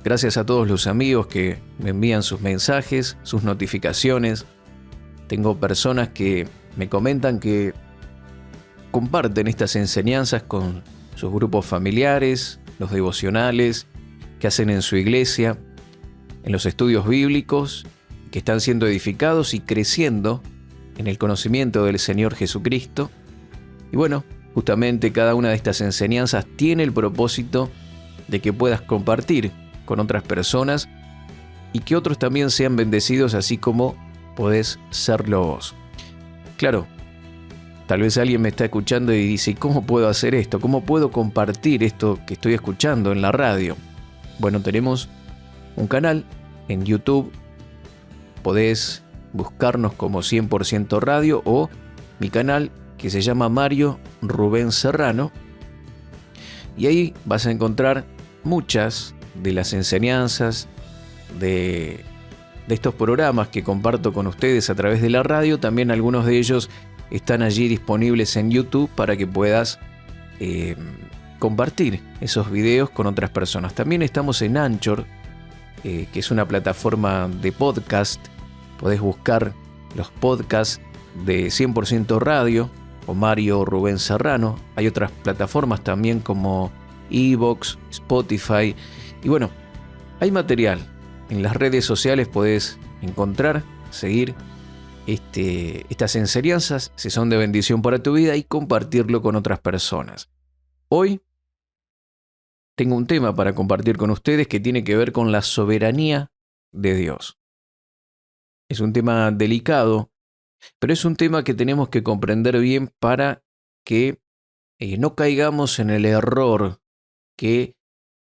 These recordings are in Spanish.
Gracias a todos los amigos que me envían sus mensajes, sus notificaciones. Tengo personas que me comentan que comparten estas enseñanzas con sus grupos familiares, los devocionales que hacen en su iglesia, en los estudios bíblicos, que están siendo edificados y creciendo en el conocimiento del Señor Jesucristo. Y bueno, justamente cada una de estas enseñanzas tiene el propósito de que puedas compartir con otras personas y que otros también sean bendecidos así como podés serlo vos. Claro, tal vez alguien me está escuchando y dice, ¿cómo puedo hacer esto? ¿Cómo puedo compartir esto que estoy escuchando en la radio? Bueno, tenemos un canal en YouTube. Podés buscarnos como 100% Radio o mi canal que se llama Mario Rubén Serrano. Y ahí vas a encontrar muchas de las enseñanzas de estos programas que comparto con ustedes a través de la radio. También algunos de ellos están allí disponibles en YouTube para que puedas compartir esos videos con otras personas. También estamos en Anchor, que es una plataforma de podcast. Podés buscar los podcasts de 100% Radio o Mario Rubén Serrano. Hay otras plataformas también como iVoox, Spotify. Y bueno, hay material. En las redes sociales podés encontrar, seguir estas enseñanzas, si son de bendición para tu vida, y compartirlo con otras personas. Hoy tengo un tema para compartir con ustedes que tiene que ver con la soberanía de Dios. Es un tema delicado, pero es un tema que tenemos que comprender bien para que no caigamos en el error que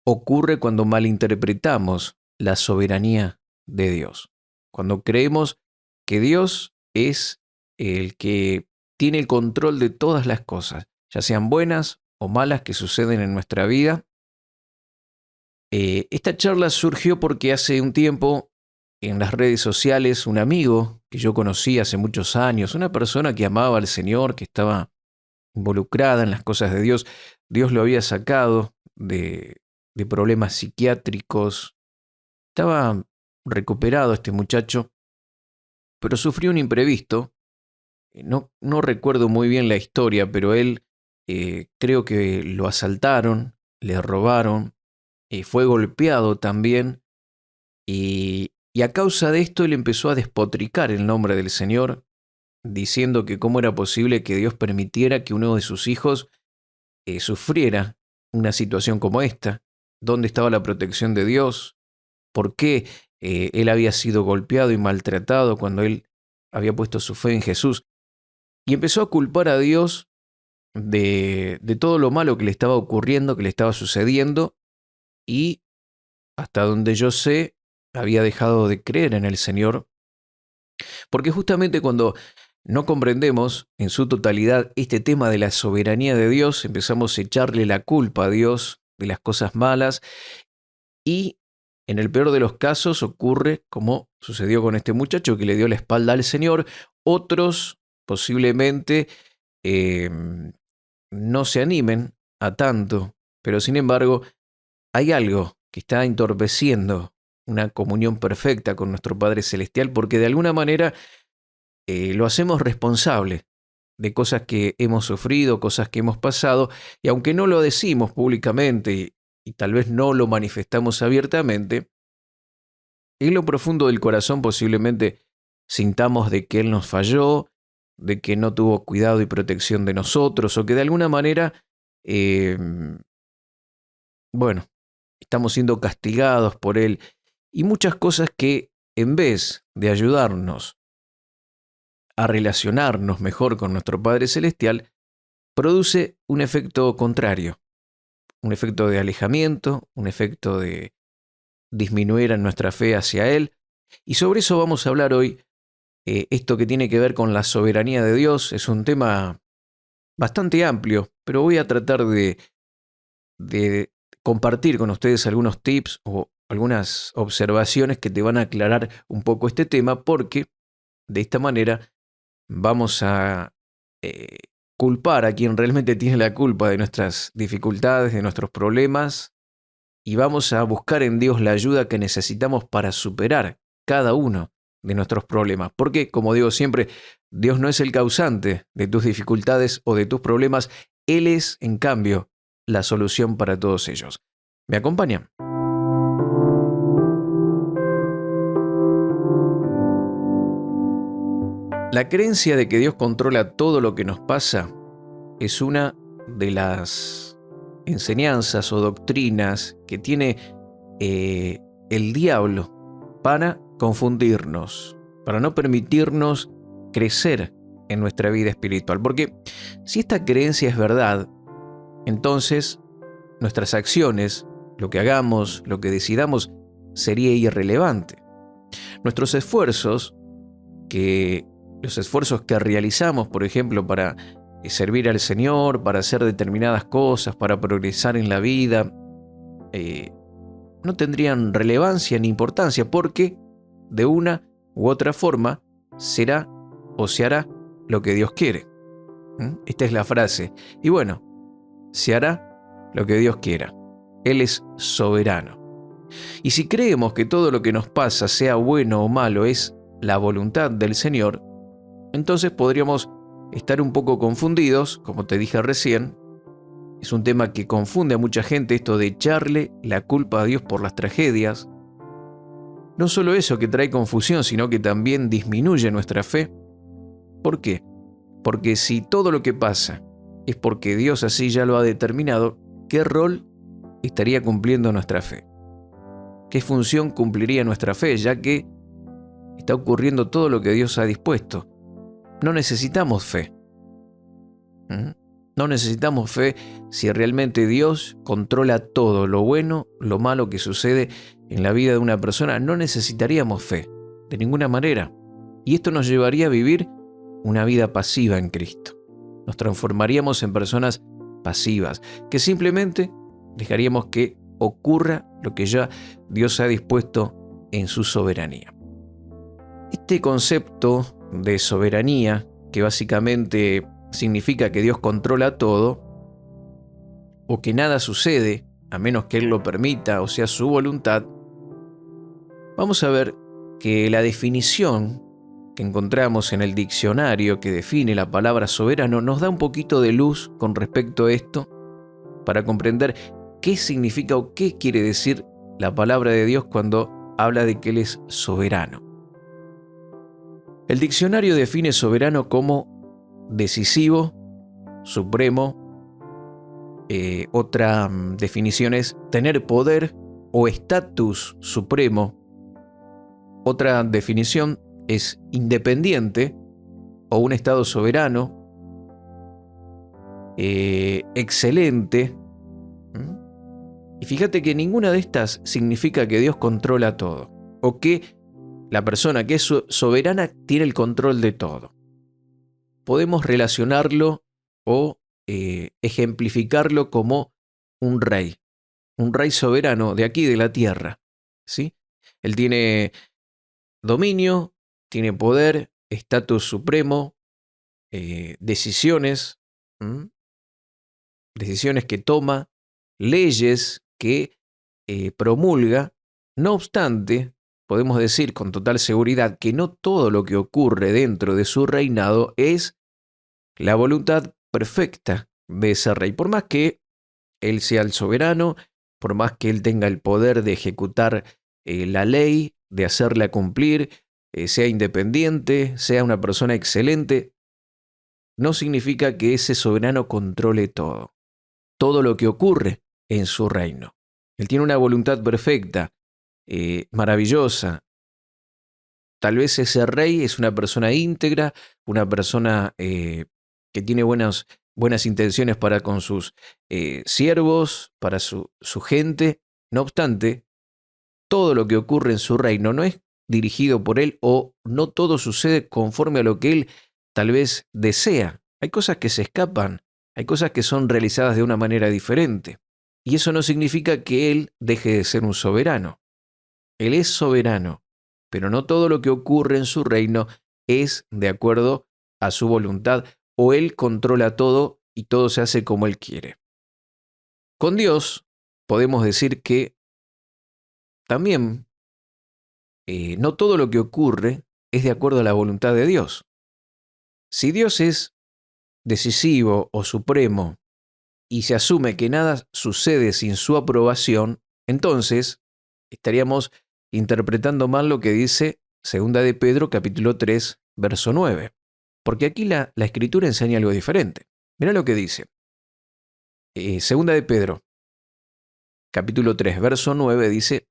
ocurre cuando malinterpretamos la soberanía de Dios. Cuando creemos que Dios es el que tiene el control de todas las cosas, ya sean buenas o malas que suceden en nuestra vida. Esta charla surgió porque hace un tiempo en las redes sociales un amigo que yo conocí hace muchos años, una persona que amaba al Señor, que estaba involucrada en las cosas de Dios. Dios lo había sacado de problemas psiquiátricos. Estaba recuperado este muchacho, pero sufrió un imprevisto. No recuerdo muy bien la historia, pero él creo que lo asaltaron, le robaron, fue golpeado también, y a causa de esto él empezó a despotricar el nombre del Señor, diciendo que cómo era posible que Dios permitiera que uno de sus hijos sufriera una situación como esta. ¿Dónde estaba la protección de Dios? ¿Por qué él había sido golpeado y maltratado cuando él había puesto su fe en Jesús? Y empezó a culpar a Dios de todo lo malo que le estaba ocurriendo, que le estaba sucediendo, y hasta donde yo sé, había dejado de creer en el Señor. Porque justamente cuando no comprendemos en su totalidad este tema de la soberanía de Dios, empezamos a echarle la culpa a Dios de las cosas malas, y en el peor de los casos ocurre como sucedió con este muchacho que le dio la espalda al Señor. Otros posiblemente no se animen a tanto, pero sin embargo hay algo que está entorpeciendo una comunión perfecta con nuestro Padre Celestial, porque de alguna manera lo hacemos responsable de cosas que hemos sufrido, cosas que hemos pasado, y aunque no lo decimos públicamente y tal vez no lo manifestamos abiertamente, en lo profundo del corazón posiblemente sintamos de que Él nos falló, de que no tuvo cuidado y protección de nosotros, o que de alguna manera, estamos siendo castigados por Él, y muchas cosas que en vez de ayudarnos a relacionarnos mejor con nuestro Padre Celestial, produce un efecto contrario, un efecto de alejamiento, un efecto de disminuir en nuestra fe hacia Él. Y sobre eso vamos a hablar hoy. Esto que tiene que ver con la soberanía de Dios es un tema bastante amplio, pero voy a tratar de compartir con ustedes algunos tips o algunas observaciones que te van a aclarar un poco este tema, porque de esta manera vamos a culpar a quien realmente tiene la culpa de nuestras dificultades, de nuestros problemas, y vamos a buscar en Dios la ayuda que necesitamos para superar cada uno de nuestros problemas. Porque, como digo siempre, Dios no es el causante de tus dificultades o de tus problemas. Él es, en cambio, la solución para todos ellos. ¿Me acompañan? La creencia de que Dios controla todo lo que nos pasa es una de las enseñanzas o doctrinas que tiene el diablo para confundirnos, para no permitirnos crecer en nuestra vida espiritual. Porque si esta creencia es verdad, entonces nuestras acciones, lo que hagamos, lo que decidamos, sería irrelevante. Nuestros esfuerzos, los esfuerzos que realizamos, por ejemplo, para servir al Señor, para hacer determinadas cosas, para progresar en la vida, no tendrían relevancia ni importancia, porque de una u otra forma será o se hará lo que Dios quiere. Esta es la frase. Y bueno, se hará lo que Dios quiera. Él es soberano. Y si creemos que todo lo que nos pasa, sea bueno o malo, es la voluntad del Señor, entonces podríamos estar un poco confundidos, como te dije recién. Es un tema que confunde a mucha gente, esto de echarle la culpa a Dios por las tragedias. No solo eso que trae confusión, sino que también disminuye nuestra fe. ¿Por qué? Porque si todo lo que pasa es porque Dios así ya lo ha determinado, ¿qué rol estaría cumpliendo nuestra fe? ¿Qué función cumpliría nuestra fe, ya que está ocurriendo todo lo que Dios ha dispuesto? No necesitamos fe. No necesitamos fe si realmente Dios controla todo, lo bueno, lo malo que sucede en la vida de una persona. No necesitaríamos fe, de ninguna manera. Y esto nos llevaría a vivir una vida pasiva en Cristo. Nos transformaríamos en personas pasivas, que simplemente dejaríamos que ocurra lo que ya Dios ha dispuesto en su soberanía. Este concepto de soberanía, que básicamente significa que Dios controla todo, o que nada sucede a menos que Él lo permita o sea su voluntad, vamos a ver que la definición que encontramos en el diccionario que define la palabra soberano nos da un poquito de luz con respecto a esto para comprender qué significa o qué quiere decir la palabra de Dios cuando habla de que Él es soberano. El diccionario define soberano como decisivo, supremo. Otra definición es tener poder o estatus supremo. Otra definición es independiente o un estado soberano, excelente. Y fíjate que ninguna de estas significa que Dios controla todo o que la persona que es soberana tiene el control de todo. Podemos relacionarlo o ejemplificarlo como un rey soberano de aquí, de la tierra, ¿sí? Él tiene dominio, tiene poder, estatus supremo, decisiones que toma, leyes que promulga. No obstante, podemos decir con total seguridad que no todo lo que ocurre dentro de su reinado es la voluntad perfecta de ese rey. Por más que él sea el soberano, por más que él tenga el poder de ejecutar la ley, de hacerla cumplir, sea independiente, sea una persona excelente, no significa que ese soberano controle todo lo que ocurre en su reino. Él tiene una voluntad perfecta, maravillosa. Tal vez ese rey es una persona íntegra, una persona que tiene buenas intenciones para con sus siervos, para su gente. No obstante, todo lo que ocurre en su reino no es dirigido por él o no todo sucede conforme a lo que él tal vez desea. Hay cosas que se escapan, hay cosas que son realizadas de una manera diferente. Y eso no significa que él deje de ser un soberano. Él es soberano, pero no todo lo que ocurre en su reino es de acuerdo a su voluntad, o él controla todo y todo se hace como él quiere. Con Dios podemos decir que también no todo lo que ocurre es de acuerdo a la voluntad de Dios. Si Dios es decisivo o supremo y se asume que nada sucede sin su aprobación, entonces estaríamos interpretando mal lo que dice 2 de Pedro capítulo 3, verso 9. Porque aquí la Escritura enseña algo diferente. Mira lo que dice. 2 de Pedro capítulo 3, verso 9 dice: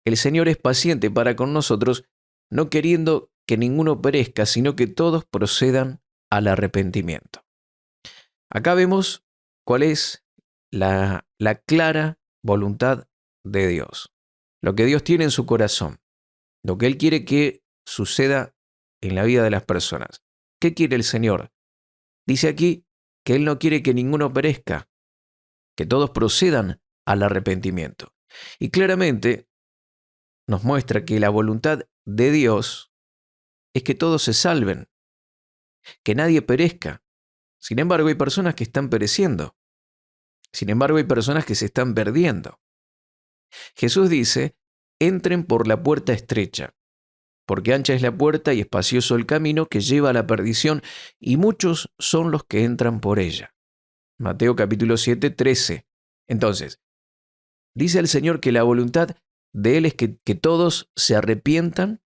el Señor es paciente para con nosotros, no queriendo que ninguno perezca, sino que todos procedan al arrepentimiento. Acá vemos cuál es la clara voluntad de Dios. Lo que Dios tiene en su corazón. Lo que Él quiere que suceda en la vida de las personas. ¿Qué quiere el Señor? Dice aquí que Él no quiere que ninguno perezca, que todos procedan al arrepentimiento. Y claramente nos muestra que la voluntad de Dios es que todos se salven, que nadie perezca. Sin embargo, hay personas que están pereciendo. Sin embargo, hay personas que se están perdiendo. Jesús dice: entren por la puerta estrecha, porque ancha es la puerta y espacioso el camino que lleva a la perdición, y muchos son los que entran por ella. Mateo capítulo 7, 13. Entonces, dice el Señor que la voluntad de Él es que todos se arrepientan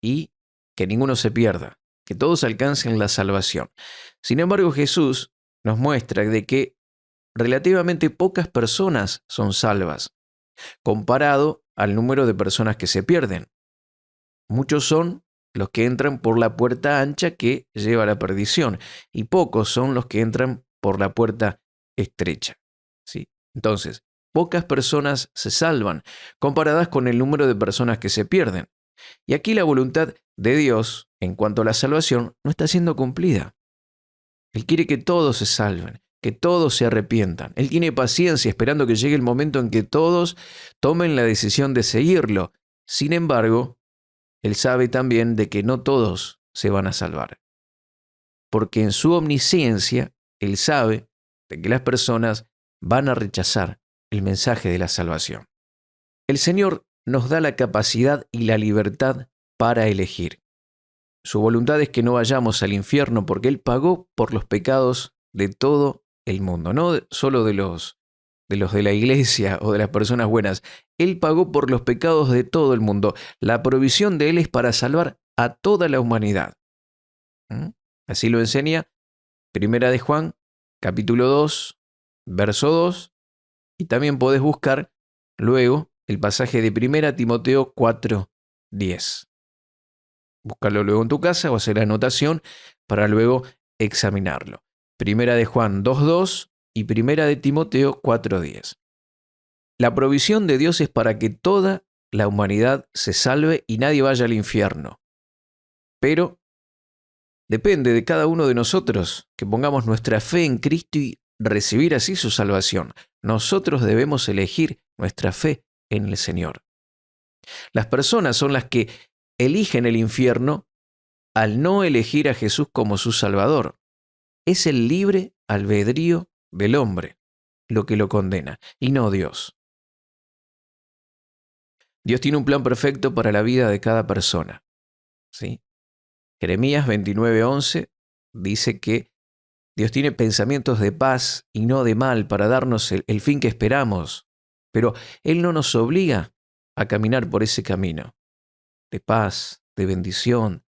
y que ninguno se pierda, que todos alcancen la salvación. Sin embargo, Jesús nos muestra de que relativamente pocas personas son salvas, comparado al número de personas que se pierden. Muchos son los que entran por la puerta ancha que lleva a la perdición, y pocos son los que entran por la puerta estrecha. ¿Sí? Entonces, pocas personas se salvan, comparadas con el número de personas que se pierden. Y aquí la voluntad de Dios, en cuanto a la salvación, no está siendo cumplida. Él quiere que todos se salven, que todos se arrepientan. Él tiene paciencia esperando que llegue el momento en que todos tomen la decisión de seguirlo. Sin embargo, Él sabe también de que no todos se van a salvar. Porque en su omnisciencia, Él sabe de que las personas van a rechazar el mensaje de la salvación. El Señor nos da la capacidad y la libertad para elegir. Su voluntad es que no vayamos al infierno porque Él pagó por los pecados de todo el mundo, no solo de los de la iglesia o de las personas buenas. Él pagó por los pecados de todo el mundo. La provisión de Él es para salvar a toda la humanidad. Así lo enseña Primera de Juan, capítulo 2, verso 2, y también podés buscar luego el pasaje de Primera Timoteo 4, 10. Búscalo luego en tu casa o hacer la anotación para luego examinarlo. Primera de Juan 2:2 y Primera de Timoteo 4:10. La provisión de Dios es para que toda la humanidad se salve y nadie vaya al infierno. Pero depende de cada uno de nosotros que pongamos nuestra fe en Cristo y recibir así su salvación. Nosotros debemos elegir nuestra fe en el Señor. Las personas son las que eligen el infierno al no elegir a Jesús como su Salvador. Es el libre albedrío del hombre lo que lo condena, y no Dios. Dios tiene un plan perfecto para la vida de cada persona. ¿Sí? Jeremías 29:11 dice que Dios tiene pensamientos de paz y no de mal para darnos el fin que esperamos, pero Él no nos obliga a caminar por ese camino de paz, de bendición,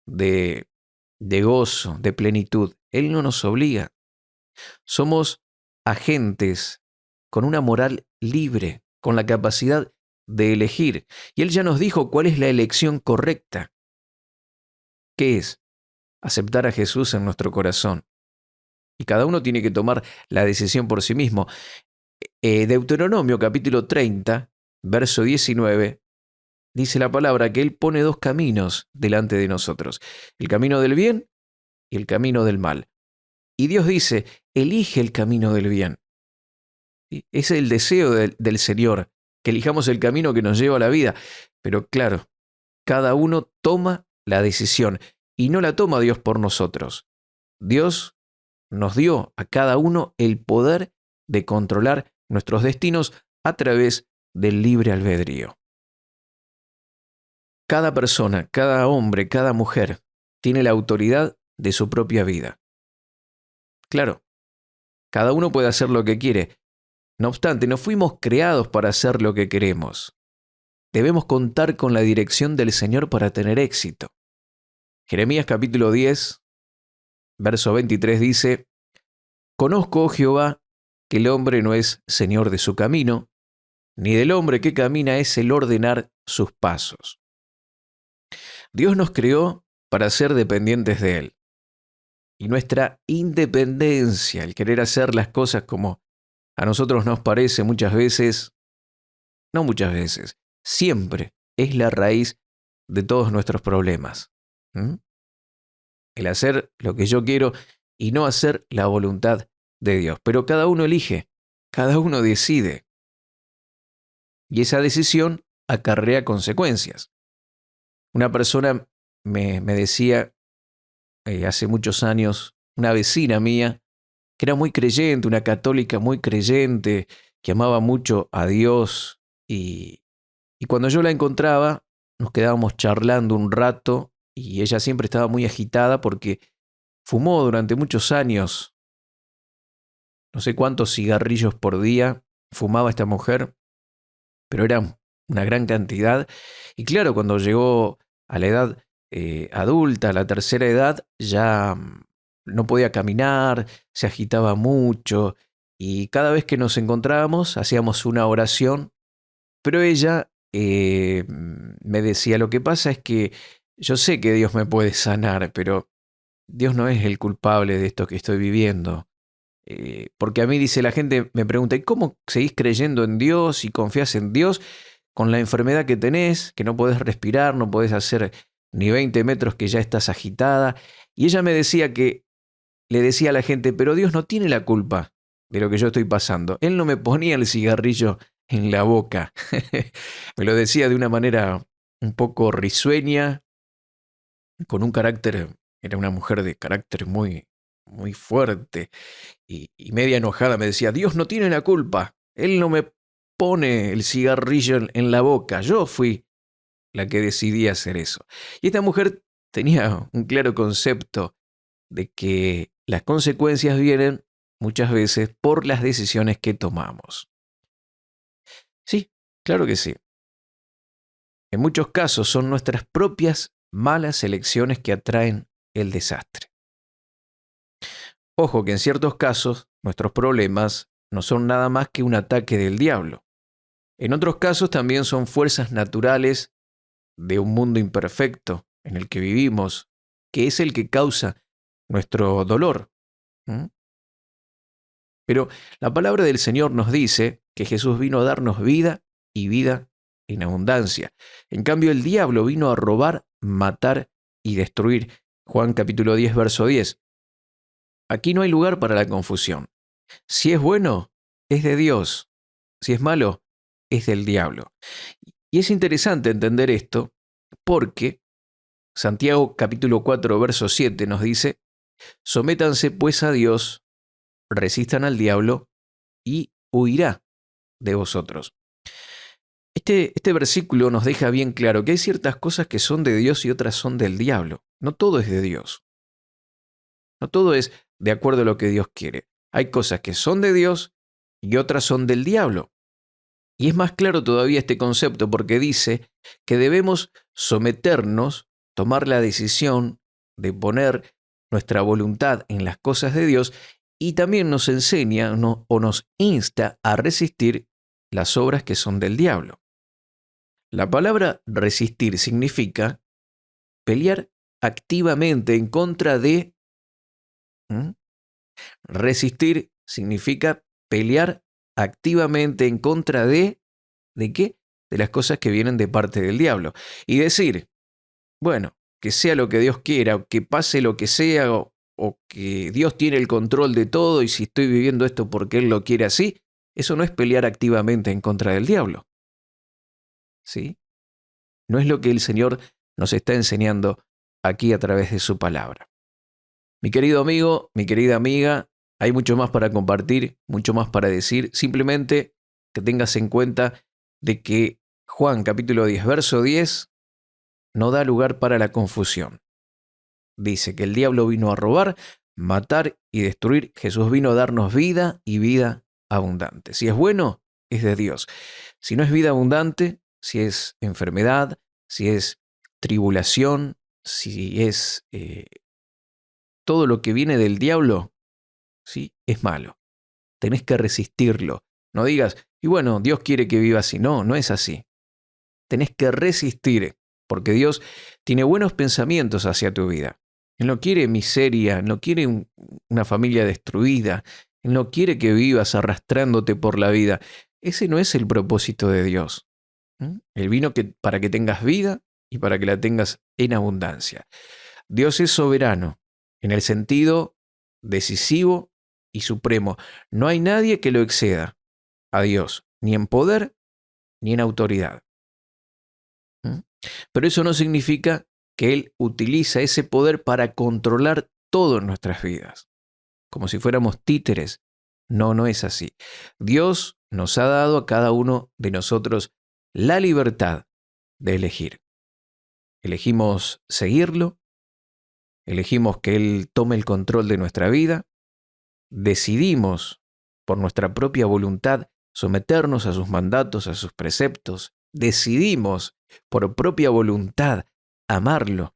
de gozo, de plenitud. Él no nos obliga. Somos agentes con una moral libre, con la capacidad de elegir. Y Él ya nos dijo cuál es la elección correcta. ¿Qué es? Aceptar a Jesús en nuestro corazón. Y cada uno tiene que tomar la decisión por sí mismo. Deuteronomio capítulo 30, verso 19, dice la palabra que Él pone dos caminos delante de nosotros. El camino del bien y el camino del mal. Y Dios dice, elige el camino del bien. ¿Sí? Ese es el deseo del Señor, que elijamos el camino que nos lleva a la vida. Pero claro, cada uno toma la decisión y no la toma Dios por nosotros. Dios nos dio a cada uno el poder de controlar nuestros destinos a través del libre albedrío. Cada persona, cada hombre, cada mujer tiene la autoridad de su propia vida. Claro, cada uno puede hacer lo que quiere. No obstante, no fuimos creados para hacer lo que queremos. Debemos contar con la dirección del Señor para tener éxito. Jeremías capítulo 10, verso 23 dice: Conozco, oh Jehová, que el hombre no es señor de su camino, ni del hombre que camina es el ordenar sus pasos. Dios nos creó para ser dependientes de Él. Y nuestra independencia, el querer hacer las cosas como a nosotros nos parece muchas veces, no muchas veces, siempre es la raíz de todos nuestros problemas. ¿Mm? El hacer lo que yo quiero y no hacer la voluntad de Dios. Pero cada uno elige, cada uno decide. Y esa decisión acarrea consecuencias. Una persona me decía hace muchos años, una vecina mía, que era muy creyente, una católica muy creyente, que amaba mucho a Dios. Y cuando yo la encontraba, nos quedábamos charlando un rato y ella siempre estaba muy agitada porque fumó durante muchos años, no sé cuántos cigarrillos por día fumaba esta mujer, pero era una gran cantidad. Y claro, cuando llegó a la edad adulta, a la tercera edad, ya no podía caminar, se agitaba mucho y cada vez que nos encontrábamos hacíamos una oración, pero ella me decía: lo que pasa es que yo sé que Dios me puede sanar, pero Dios no es el culpable de esto que estoy viviendo. Porque a mí, dice, la gente me pregunta: ¿y cómo seguís creyendo en Dios y confías en Dios con la enfermedad que tenés, que no podés respirar, no podés hacer ni 20 metros, que ya estás agitada? Y ella me decía que le decía a la gente: pero Dios no tiene la culpa de lo que yo estoy pasando. Él no me ponía el cigarrillo en la boca. Me lo decía de una manera un poco risueña, con un carácter, era una mujer de carácter muy, muy fuerte y media enojada. Me decía: Dios no tiene la culpa, Él no me pone el cigarrillo en la boca, yo fui la que decidí hacer eso. Y esta mujer tenía un claro concepto de que las consecuencias vienen muchas veces por las decisiones que tomamos. Sí, claro que sí. En muchos casos son nuestras propias malas elecciones que atraen el desastre. Ojo que en ciertos casos nuestros problemas no son nada más que un ataque del diablo. En otros casos también son fuerzas naturales de un mundo imperfecto en el que vivimos, que es el que causa nuestro dolor. ¿Mm? Pero la palabra del Señor nos dice que Jesús vino a darnos vida y vida en abundancia. En cambio, el diablo vino a robar, matar y destruir. Juan capítulo 10, verso 10. Aquí no hay lugar para la confusión. Si es bueno, es de Dios. Si es malo, es del diablo. Y es interesante entender esto porque Santiago capítulo 4, verso 7 nos dice: sométanse pues a Dios, resistan al diablo y huirá de vosotros. Este versículo nos deja bien claro que hay ciertas cosas que son de Dios y otras son del diablo. No todo es de Dios. No todo es de acuerdo a lo que Dios quiere. Hay cosas que son de Dios y otras son del diablo. Y es más claro todavía este concepto porque dice que debemos someternos, tomar la decisión de poner nuestra voluntad en las cosas de Dios, y también nos enseña o nos insta a resistir las obras que son del diablo. La palabra resistir significa pelear activamente en contra de... ¿Mm? Resistir significa pelear activamente en contra ¿de qué? De las cosas que vienen de parte del diablo. Y decir: bueno, que sea lo que Dios quiera, o que pase lo que sea, o que Dios tiene el control de todo y si estoy viviendo esto porque Él lo quiere así, eso no es pelear activamente en contra del diablo. ¿Sí? No es lo que el Señor nos está enseñando aquí a través de su palabra. Mi querido amigo, mi querida amiga, Hay mucho más para compartir, mucho más para decir. Simplemente que tengas en cuenta de que Juan capítulo 10, verso 10, no da lugar para la confusión. Dice que el diablo vino a robar, matar y destruir. Jesús vino a darnos vida y vida abundante. Si es bueno, es de Dios. Si no es vida abundante, si es enfermedad, si es tribulación, si es todo lo que viene del diablo, ¿sí? Es malo. Tenés que resistirlo. No digas, y bueno, Dios quiere que viva así. No, no es así. Tenés que resistir, porque Dios tiene buenos pensamientos hacia tu vida. Él no quiere miseria, no quiere una familia destruida, Él no quiere que vivas arrastrándote por la vida. Ese no es el propósito de Dios. Él vino para que tengas vida y para que la tengas en abundancia. Dios es soberano en el sentido decisivo y supremo. No hay nadie que lo exceda a Dios, ni en poder ni en autoridad. Pero eso no significa que Él utiliza ese poder para controlar todo en nuestras vidas, como si fuéramos títeres. No, no es así. Dios nos ha dado a cada uno de nosotros la libertad de elegir. Elegimos seguirlo, elegimos que Él tome el control de nuestra vida, decidimos por nuestra propia voluntad someternos a sus mandatos, a sus preceptos, decidimos por propia voluntad amarlo.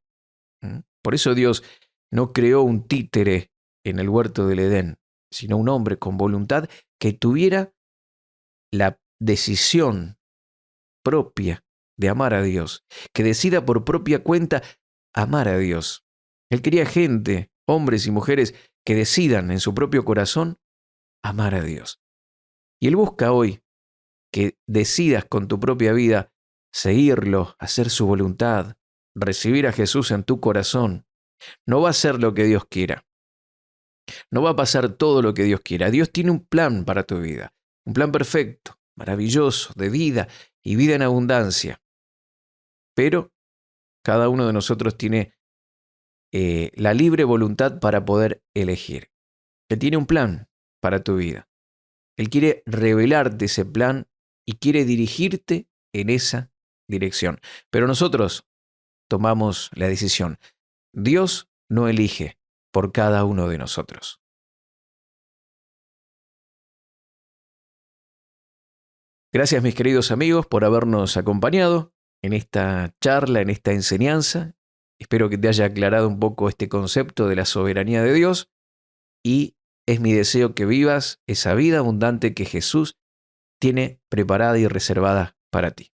Por eso Dios no creó un títere en el huerto del Edén, sino un hombre con voluntad que tuviera la decisión propia de amar a Dios, que decida por propia cuenta amar a Dios. Él quería gente, hombres y mujeres, que decidan en su propio corazón amar a Dios. Y Él busca hoy que decidas con tu propia vida seguirlo, hacer su voluntad, recibir a Jesús en tu corazón. No va a ser lo que Dios quiera. No va a pasar todo lo que Dios quiera. Dios tiene un plan para tu vida, un plan perfecto, maravilloso, de vida y vida en abundancia. Pero cada uno de nosotros tiene la libre voluntad para poder elegir. Él tiene un plan para tu vida. Él quiere revelarte ese plan y quiere dirigirte en esa dirección. Pero nosotros tomamos la decisión. Dios no elige por cada uno de nosotros. Gracias, mis queridos amigos, por habernos acompañado en esta charla, en esta enseñanza. Espero que te haya aclarado un poco este concepto de la soberanía de Dios y es mi deseo que vivas esa vida abundante que Jesús tiene preparada y reservada para ti.